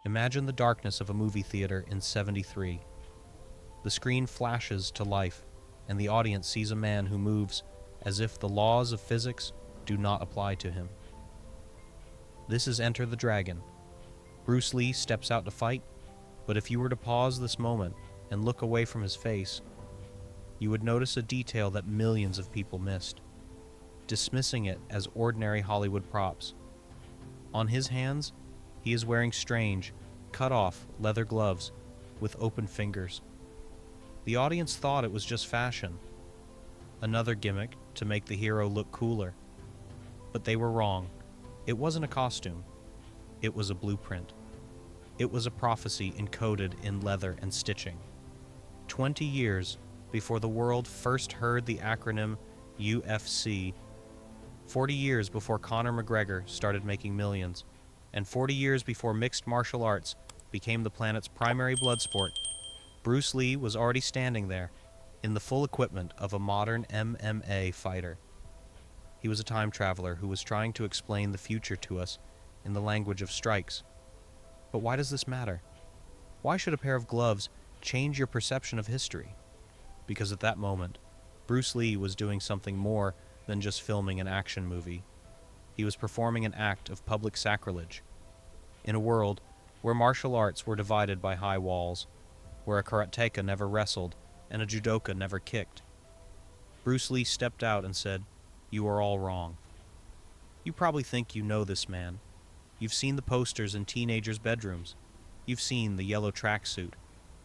Imagine the darkness of a movie theater in '73. The screen flashes to life, and the audience sees a man who moves as if the laws of physics do not apply to him. This is Enter the Dragon. Bruce Lee steps out to fight, but if you were to pause this moment and look away from his face, you would notice a detail that millions of people missed, dismissing it as ordinary Hollywood props. On his hands, he is wearing strange, cut-off leather gloves with open fingers. The audience thought it was just fashion, another gimmick to make the hero look cooler. But they were wrong. It wasn't a costume. It was a blueprint. It was a prophecy encoded in leather and stitching. 20 years before the world first heard the acronym UFC, 40 years before Conor McGregor started making millions, and 40 years before mixed martial arts became the planet's primary blood sport, Bruce Lee was already standing there in the full equipment of a modern MMA fighter. He was a time traveler who was trying to explain the future to us in the language of strikes. But why does this matter? Why should a pair of gloves change your perception of history? Because at that moment, Bruce Lee was doing something more than just filming an action movie. He was performing an act of public sacrilege. In a world where martial arts were divided by high walls, where a karateka never wrestled and a judoka never kicked, Bruce Lee stepped out and said, "You are all wrong." You probably think you know this man. You've seen the posters in teenagers' bedrooms. You've seen the yellow tracksuit.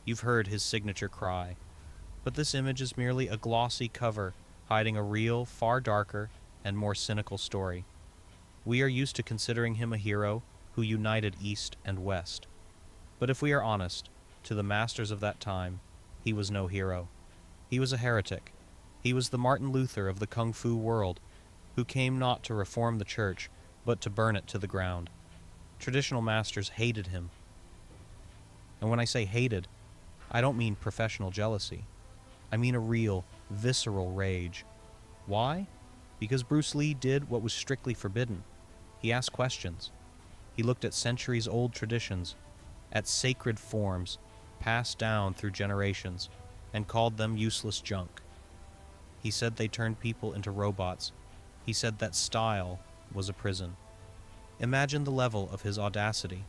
You've heard his signature cry. But this image is merely a glossy cover hiding a real, far darker, and more cynical story. We are used to considering him a hero who united East and West. But if we are honest, to the masters of that time, he was no hero. He was a heretic. He was the Martin Luther of the kung fu world, who came not to reform the church, but to burn it to the ground. Traditional masters hated him. And when I say hated, I don't mean professional jealousy. I mean a real, visceral rage. Why? Because Bruce Lee did what was strictly forbidden. He asked questions. He looked at centuries-old traditions, at sacred forms passed down through generations, and called them useless junk. He said they turned people into robots. He said that style was a prison. Imagine the level of his audacity.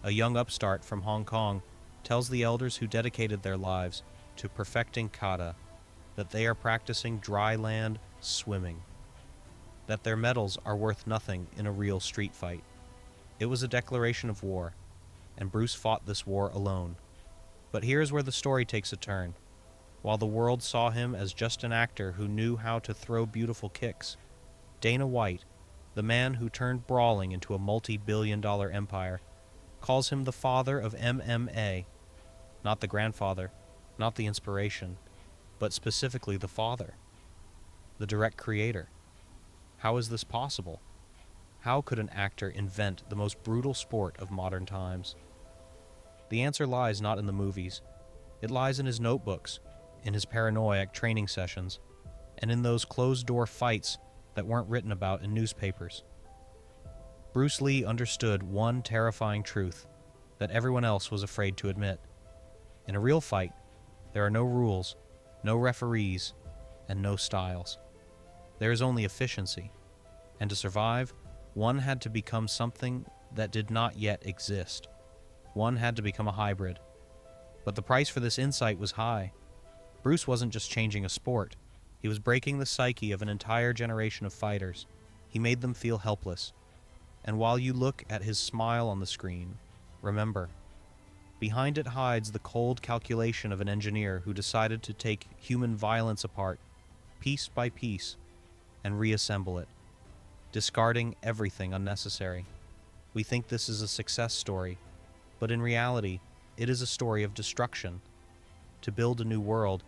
A young upstart from Hong Kong tells the elders who dedicated their lives to perfecting kata that they are practicing dry land swimming, that their medals are worth nothing in a real street fight. It was a declaration of war, and Bruce fought this war alone. But here's where the story takes a turn. While the world saw him as just an actor who knew how to throw beautiful kicks, Dana White, the man who turned brawling into a multi-billion-dollar empire, calls him the father of MMA, not the grandfather, not the inspiration, but specifically the father, the direct creator. How is this possible? How could an actor invent the most brutal sport of modern times? The answer lies not in the movies. It lies in his notebooks, in his paranoiac training sessions, and in those closed-door fights that weren't written about in newspapers. Bruce Lee understood one terrifying truth that everyone else was afraid to admit. In a real fight, there are no rules, no referees, and no styles. There is only efficiency, and to survive, one had to become something that did not yet exist. One had to become a hybrid. But the price for this insight was high. Bruce wasn't just changing a sport. He was breaking the psyche of an entire generation of fighters. He made them feel helpless. And while you look at his smile on the screen, remember, behind it hides the cold calculation of an engineer who decided to take human violence apart, piece by piece, and reassemble it, discarding everything unnecessary. We think this is a success story, but in reality, it is a story of destruction. To build a new world,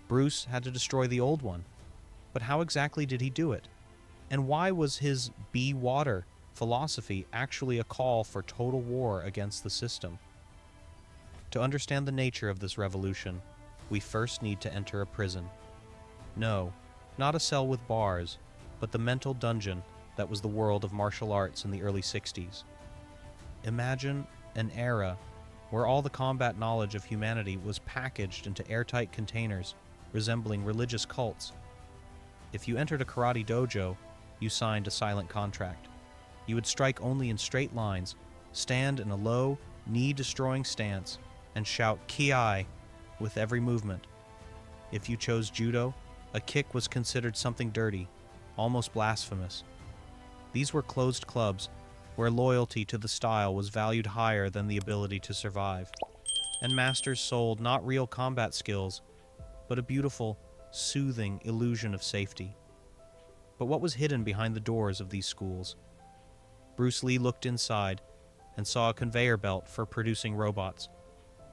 Bruce had to destroy the old one. But how exactly did he do it? And why was his "be water" philosophy actually a call for total war against the system? To understand the nature of this revolution, we first need to enter a prison. No, not a cell with bars, but the mental dungeon that was the world of martial arts in the early 60s. Imagine an era where all the combat knowledge of humanity was packaged into airtight containers resembling religious cults. If you entered a karate dojo, you signed a silent contract. You would strike only in straight lines, stand in a low, knee-destroying stance, and shout "Ki" with every movement. If you chose judo, a kick was considered something dirty, almost blasphemous. These were closed clubs where loyalty to the style was valued higher than the ability to survive, and masters sold not real combat skills, but a beautiful, soothing illusion of safety. But what was hidden behind the doors of these schools? Bruce Lee looked inside and saw a conveyor belt for producing robots.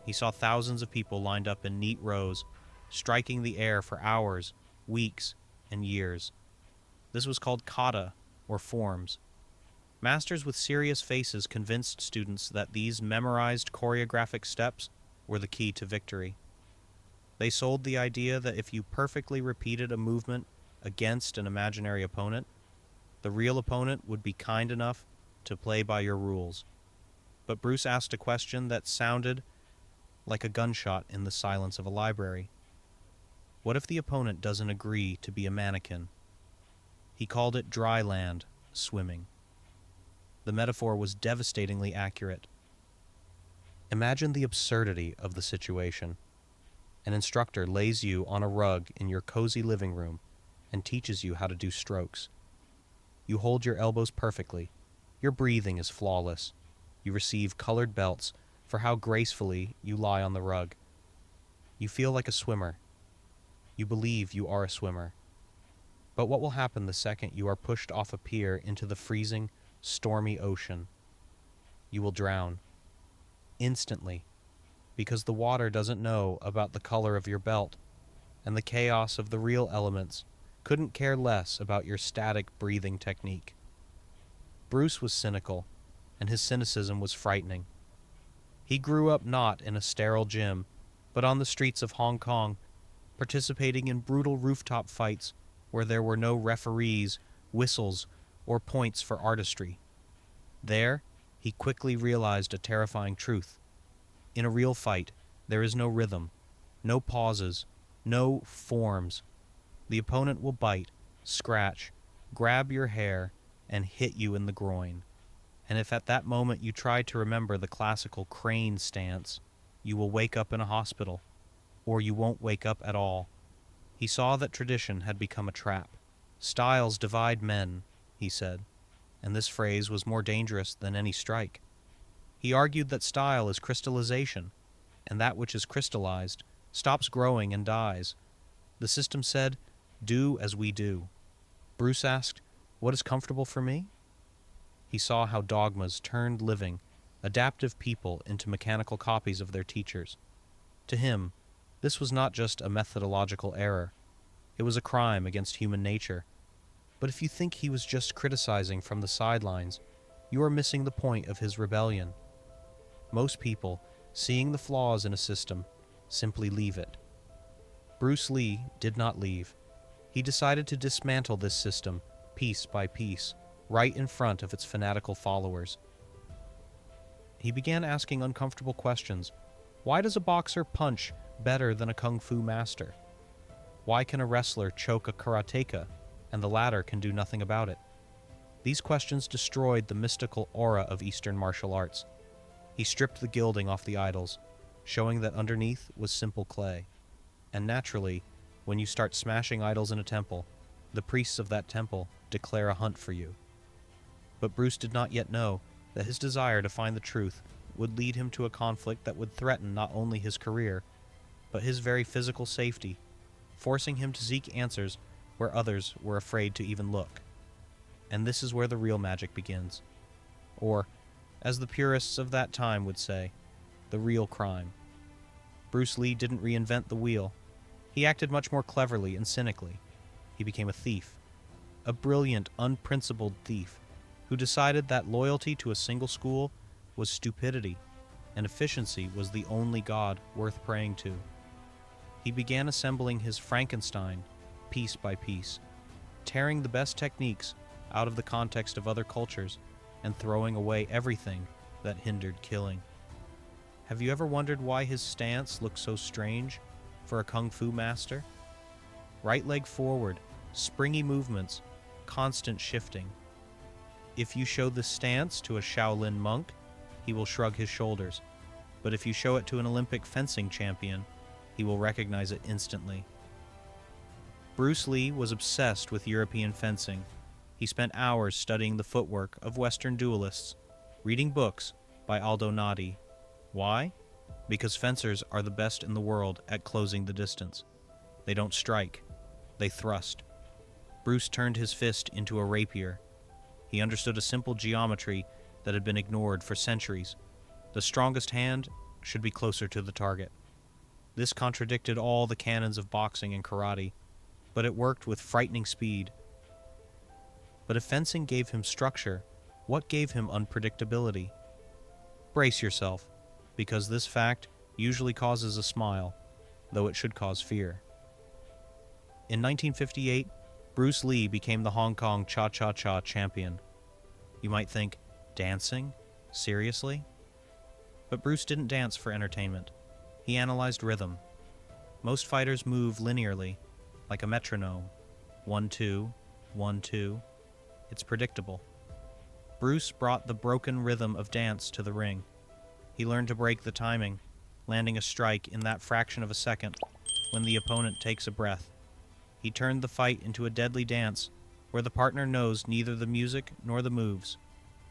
He saw thousands of people lined up in neat rows, striking the air for hours, weeks, and years. This was called kata, or forms. Masters with serious faces convinced students that these memorized choreographic steps were the key to victory. They sold the idea that if you perfectly repeated a movement against an imaginary opponent, the real opponent would be kind enough to play by your rules. But Bruce asked a question that sounded like a gunshot in the silence of a library. What if the opponent doesn't agree to be a mannequin? He called it dry land swimming. The metaphor was devastatingly accurate. Imagine the absurdity of the situation. An instructor lays you on a rug in your cozy living room and teaches you how to do strokes. You hold your elbows perfectly. Your breathing is flawless. You receive colored belts for how gracefully you lie on the rug. You feel like a swimmer. You believe you are a swimmer. But what will happen the second you are pushed off a pier into the freezing, stormy ocean? You will drown. Instantly. Because the water doesn't know about the color of your belt, and the chaos of the real elements couldn't care less about your static breathing technique. Bruce was cynical, and his cynicism was frightening. He grew up not in a sterile gym, but on the streets of Hong Kong, participating in brutal rooftop fights where there were no referees, whistles, or points for artistry. There, he quickly realized a terrifying truth. In a real fight, there is no rhythm, no pauses, no forms. The opponent will bite, scratch, grab your hair, and hit you in the groin. And if at that moment you try to remember the classical crane stance, you will wake up in a hospital, or you won't wake up at all. He saw that tradition had become a trap. Styles divide men, he said, and this phrase was more dangerous than any strike. He argued that style is crystallization, and that which is crystallized stops growing and dies. The system said, "Do as we do." Bruce asked, "What is comfortable for me?" He saw how dogmas turned living, adaptive people into mechanical copies of their teachers. To him, this was not just a methodological error. It was a crime against human nature. But if you think he was just criticizing from the sidelines, you are missing the point of his rebellion. Most people, seeing the flaws in a system, simply leave it. Bruce Lee did not leave. He decided to dismantle this system, piece by piece, right in front of its fanatical followers. He began asking uncomfortable questions. Why does a boxer punch better than a kung fu master? Why can a wrestler choke a karateka, and the latter can do nothing about it? These questions destroyed the mystical aura of Eastern martial arts. He stripped the gilding off the idols, showing that underneath was simple clay. And naturally, when you start smashing idols in a temple, the priests of that temple declare a hunt for you. But Bruce did not yet know that his desire to find the truth would lead him to a conflict that would threaten not only his career, but his very physical safety, forcing him to seek answers where others were afraid to even look. And this is where the real magic begins. Or, as the purists of that time would say, the real crime. Bruce Lee didn't reinvent the wheel. He acted much more cleverly and cynically. He became a thief. A brilliant, unprincipled thief who decided that loyalty to a single school was stupidity and efficiency was the only god worth praying to. He began assembling his Frankenstein piece by piece, tearing the best techniques out of the context of other cultures and throwing away everything that hindered killing. Have you ever wondered why his stance looks so strange for a kung fu master? Right leg forward, springy movements, constant shifting. If you show this stance to a Shaolin monk, he will shrug his shoulders. But if you show it to an Olympic fencing champion, he will recognize it instantly. Bruce Lee was obsessed with European fencing. He spent hours studying the footwork of Western duelists, reading books by Aldo Nadi. Why? Because fencers are the best in the world at closing the distance. They don't strike, they thrust. Bruce turned his fist into a rapier. He understood a simple geometry that had been ignored for centuries. The strongest hand should be closer to the target. This contradicted all the canons of boxing and karate, but it worked with frightening speed. But if fencing gave him structure, what gave him unpredictability? Brace yourself, because this fact usually causes a smile, though it should cause fear. In 1958, Bruce Lee became the Hong Kong Cha-Cha-Cha champion. You might think, dancing? Seriously? But Bruce didn't dance for entertainment. He analyzed rhythm. Most fighters move linearly, like a metronome. 1-2, 1-2. It's predictable. Bruce brought the broken rhythm of dance to the ring. He learned to break the timing, landing a strike in that fraction of a second when the opponent takes a breath. He turned the fight into a deadly dance where the partner knows neither the music nor the moves.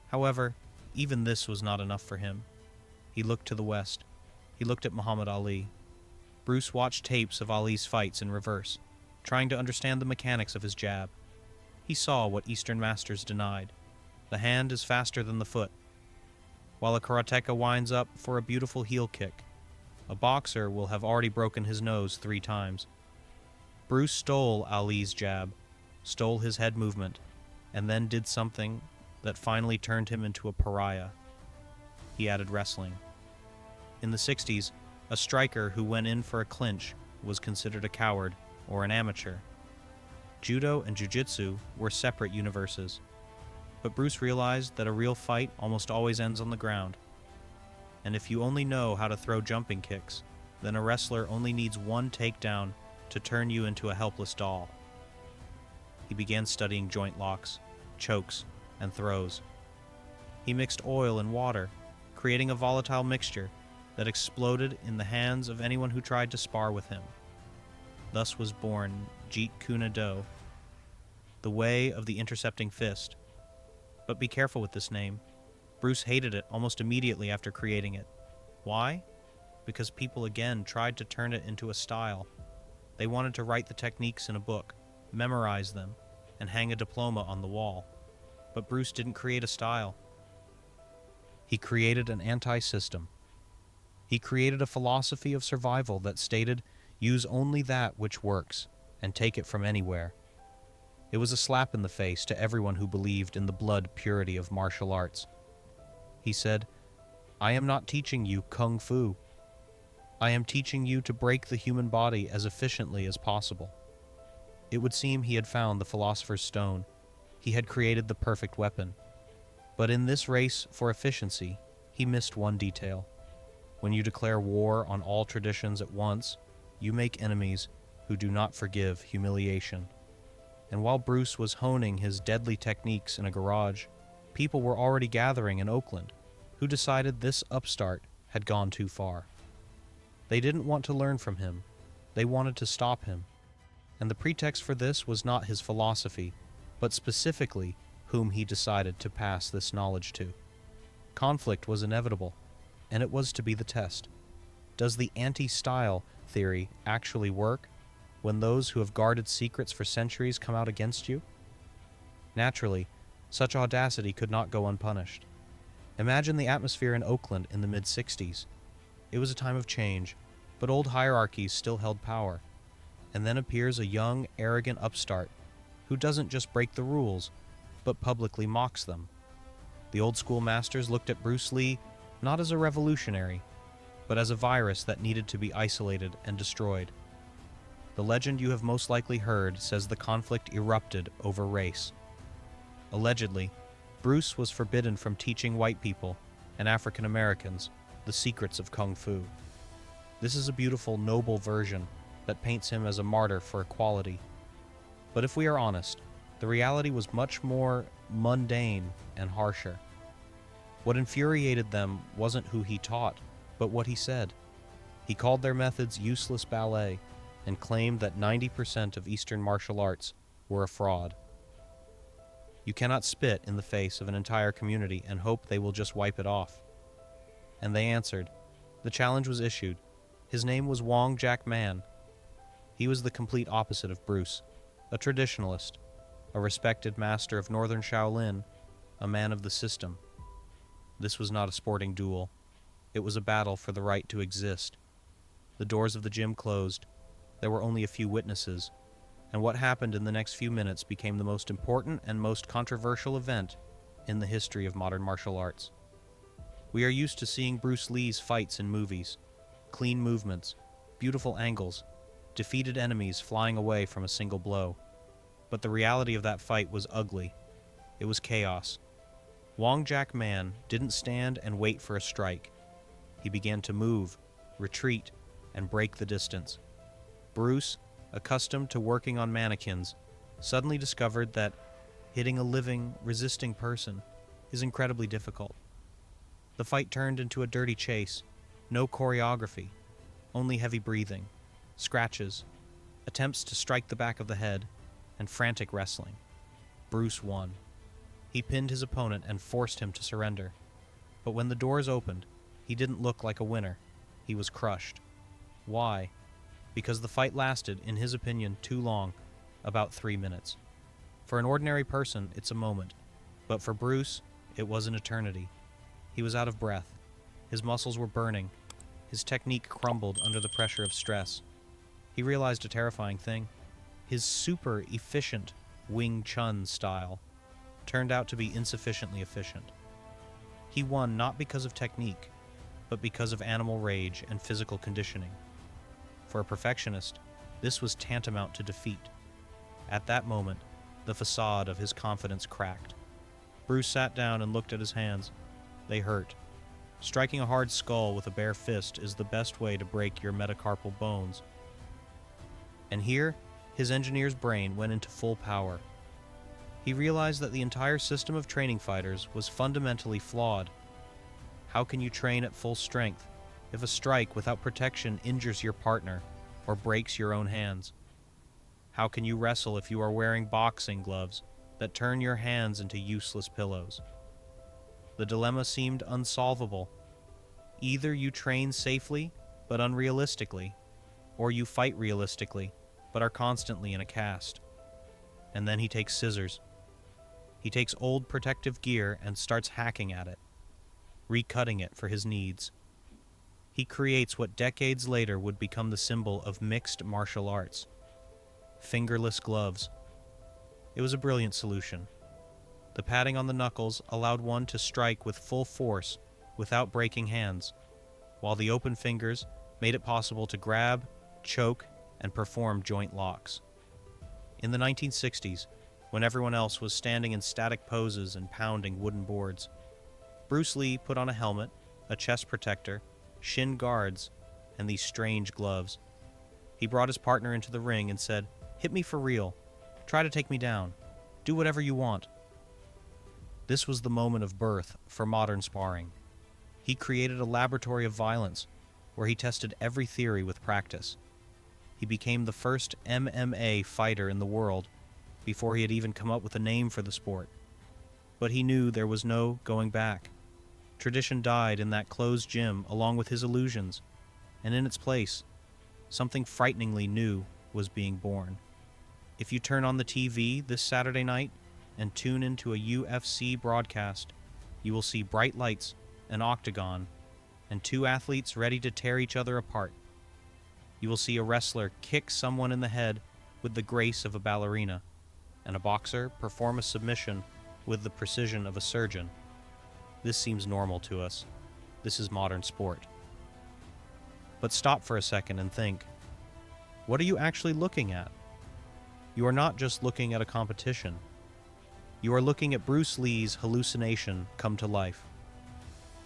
However, even this was not enough for him. He looked to the west. He looked at Muhammad Ali. Bruce watched tapes of Ali's fights in reverse, trying to understand the mechanics of his jab. He saw what Eastern masters denied. The hand is faster than the foot. While a karateka winds up for a beautiful heel kick, a boxer will have already broken his nose 3 times. Bruce stole Ali's jab, stole his head movement, and then did something that finally turned him into a pariah. He added wrestling. In the 60s, a striker who went in for a clinch was considered a coward or an amateur. Judo and jiu-jitsu were separate universes, but Bruce realized that a real fight almost always ends on the ground. And if you only know how to throw jumping kicks, then a wrestler only needs one takedown to turn you into a helpless doll. He began studying joint locks, chokes, and throws. He mixed oil and water, creating a volatile mixture that exploded in the hands of anyone who tried to spar with him. Thus was born Jeet Kune Do, the way of the intercepting fist. But be careful with this name. Bruce hated it almost immediately after creating it. Why? Because people again tried to turn it into a style. They wanted to write the techniques in a book, memorize them, and hang a diploma on the wall. But Bruce didn't create a style. He created an anti-system. He created a philosophy of survival that stated, use only that which works, and take it from anywhere. It was a slap in the face to everyone who believed in the blood purity of martial arts. He said, I am not teaching you kung fu. I am teaching you to break the human body as efficiently as possible. It would seem he had found the philosopher's stone. He had created the perfect weapon. But in this race for efficiency, he missed one detail. When you declare war on all traditions at once, you make enemies who do not forgive humiliation. And while Bruce was honing his deadly techniques in a garage, people were already gathering in Oakland who decided this upstart had gone too far. They didn't want to learn from him. They wanted to stop him. And the pretext for this was not his philosophy, but specifically whom he decided to pass this knowledge to. Conflict was inevitable, and it was to be the test. Does the anti-style theory actually work when those who have guarded secrets for centuries come out against you? Naturally, such audacity could not go unpunished. Imagine the atmosphere in Oakland in the mid-60s. It was a time of change, but old hierarchies still held power. And then appears a young, arrogant upstart who doesn't just break the rules, but publicly mocks them. The old-school masters looked at Bruce Lee not as a revolutionary, but as a virus that needed to be isolated and destroyed. The legend you have most likely heard says the conflict erupted over race. Allegedly, Bruce was forbidden from teaching white people and African Americans The Secrets of Kung Fu. This is a beautiful, noble version that paints him as a martyr for equality. But if we are honest, the reality was much more mundane and harsher. What infuriated them wasn't who he taught, but what he said. He called their methods useless ballet and claimed that 90% of Eastern martial arts were a fraud. You cannot spit in the face of an entire community and hope they will just wipe it off. And they answered. The challenge was issued. His name was Wong Jack Man. He was the complete opposite of Bruce, a traditionalist, a respected master of Northern Shaolin, a man of the system. This was not a sporting duel. It was a battle for the right to exist. The doors of the gym closed. There were only a few witnesses, and what happened in the next few minutes became the most important and most controversial event in the history of modern martial arts. We are used to seeing Bruce Lee's fights in movies, clean movements, beautiful angles, defeated enemies flying away from a single blow. But the reality of that fight was ugly. It was chaos. Wong Jack Man didn't stand and wait for a strike. He began to move, retreat, and break the distance. Bruce, accustomed to working on mannequins, suddenly discovered that hitting a living, resisting person is incredibly difficult. The fight turned into a dirty chase, no choreography, only heavy breathing, scratches, attempts to strike the back of the head, and frantic wrestling. Bruce won. He pinned his opponent and forced him to surrender. But when the doors opened, he didn't look like a winner. He was crushed. Why? Because the fight lasted, in his opinion, too long, about 3 minutes. For an ordinary person, it's a moment. But for Bruce, it was an eternity. He was out of breath. His muscles were burning. His technique crumbled under the pressure of stress. He realized a terrifying thing. His super efficient Wing Chun style turned out to be insufficiently efficient. He won not because of technique, but because of animal rage and physical conditioning. For a perfectionist, this was tantamount to defeat. At that moment, the facade of his confidence cracked. Bruce sat down and looked at his hands. They hurt. Striking a hard skull with a bare fist is the best way to break your metacarpal bones. And here, his engineer's brain went into full power. He realized that the entire system of training fighters was fundamentally flawed. How can you train at full strength if a strike without protection injures your partner or breaks your own hands? How can you wrestle if you are wearing boxing gloves that turn your hands into useless pillows? The dilemma seemed unsolvable. Either you train safely but unrealistically, or you fight realistically but are constantly in a cast. And then he takes scissors. He takes old protective gear and starts hacking at it, recutting it for his needs. He creates what decades later would become the symbol of mixed martial arts: fingerless gloves. It was a brilliant solution. The padding on the knuckles allowed one to strike with full force without breaking hands, while the open fingers made it possible to grab, choke, and perform joint locks. In the 1960s, when everyone else was standing in static poses and pounding wooden boards, Bruce Lee put on a helmet, a chest protector, shin guards, and these strange gloves. He brought his partner into the ring and said, "Hit me for real. Try to take me down. Do whatever you want." This was the moment of birth for modern sparring. He created a laboratory of violence where he tested every theory with practice. He became the first MMA fighter in the world before he had even come up with a name for the sport. But he knew there was no going back. Tradition died in that closed gym along with his illusions, and in its place, something frighteningly new was being born. If you turn on the TV this Saturday night and tune into a UFC broadcast, you will see bright lights, an octagon, and two athletes ready to tear each other apart. You will see a wrestler kick someone in the head with the grace of a ballerina, and a boxer perform a submission with the precision of a surgeon. This seems normal to us. This is modern sport. But stop for a second and think, what are you actually looking at? You are not just looking at a competition. You are looking at Bruce Lee's hallucination come to life.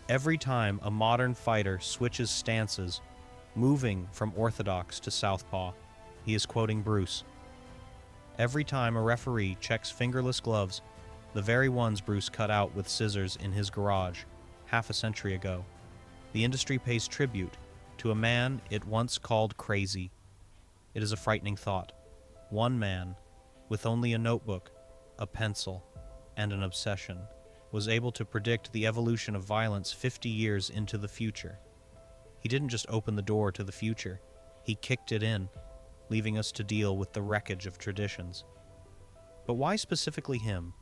Every time a modern fighter switches stances, moving from orthodox to southpaw, he is quoting Bruce. Every time a referee checks fingerless gloves, the very ones Bruce cut out with scissors in his garage half a century ago, the industry pays tribute to a man it once called crazy. It is a frightening thought. One man, with only a notebook, a pencil, and an obsession, was able to predict the evolution of violence 50 years into the future. He didn't just open the door to the future, he kicked it in, leaving us to deal with the wreckage of traditions. But why specifically him?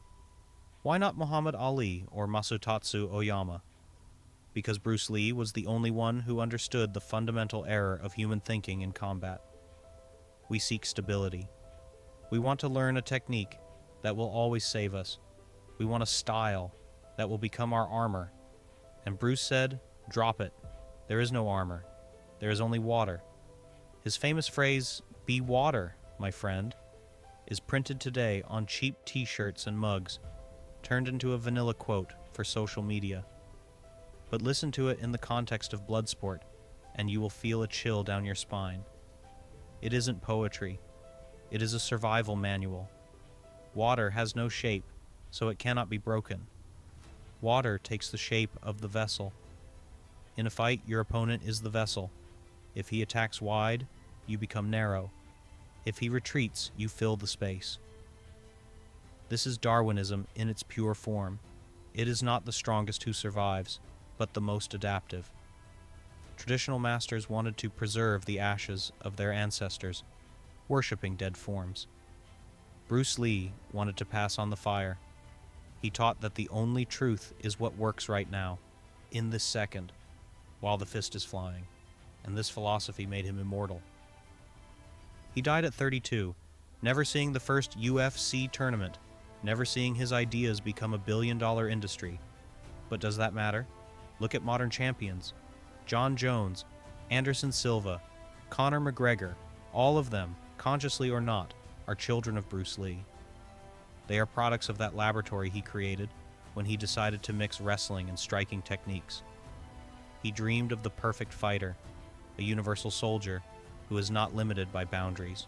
Why not Muhammad Ali or Masutatsu Oyama? Because Bruce Lee was the only one who understood the fundamental error of human thinking in combat. We seek stability. We want to learn a technique that will always save us. We want a style that will become our armor. And Bruce said, "Drop it. There is no armor. There is only water." His famous phrase, "Be water, my friend," is printed today on cheap t-shirts and mugs, turned into a vanilla quote for social media. But listen to it in the context of Bloodsport, and you will feel a chill down your spine. It isn't poetry. It is a survival manual. Water has no shape, so it cannot be broken. Water takes the shape of the vessel. In a fight, your opponent is the vessel. If he attacks wide, you become narrow. If he retreats, you fill the space. This is Darwinism in its pure form. It is not the strongest who survives, but the most adaptive. Traditional masters wanted to preserve the ashes of their ancestors, worshipping dead forms. Bruce Lee wanted to pass on the fire. He taught that the only truth is what works right now, in this second, while the fist is flying, and this philosophy made him immortal. He died at 32, never seeing the first UFC tournament, never seeing his ideas become a billion-dollar industry. But does that matter? Look at modern champions. John Jones, Anderson Silva, Conor McGregor, all of them, consciously or not, are children of Bruce Lee. They are products of that laboratory he created when he decided to mix wrestling and striking techniques. He dreamed of the perfect fighter, a universal soldier who is not limited by boundaries.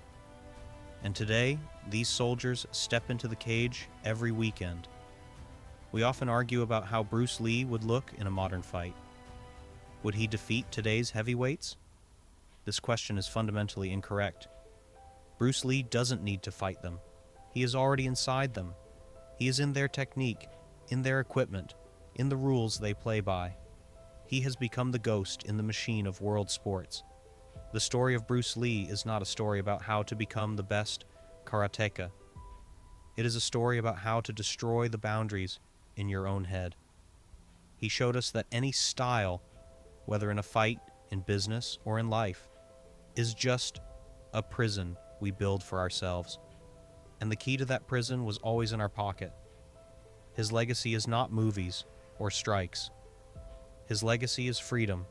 And today, these soldiers step into the cage every weekend. We often argue about how Bruce Lee would look in a modern fight. Would he defeat today's heavyweights? This question is fundamentally incorrect. Bruce Lee doesn't need to fight them. He is already inside them. He is in their technique, in their equipment, in the rules they play by. He has become the ghost in the machine of world sports. The story of Bruce Lee is not a story about how to become the best karateka. It is a story about how to destroy the boundaries in your own head. He showed us that any style, whether in a fight, in business, or in life, is just a prison we build for ourselves. And the key to that prison was always in our pocket. His legacy is not movies or strikes. His legacy is freedom.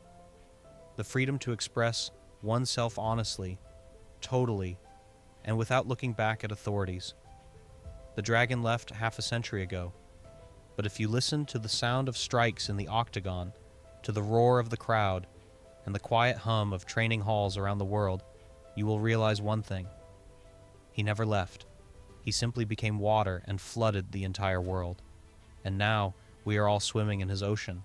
The freedom to express oneself honestly, totally, and without looking back at authorities. The dragon left half a century ago. But if you listen to the sound of strikes in the octagon, to the roar of the crowd, and the quiet hum of training halls around the world, you will realize one thing. He never left. He simply became water and flooded the entire world. And now we are all swimming in his ocean.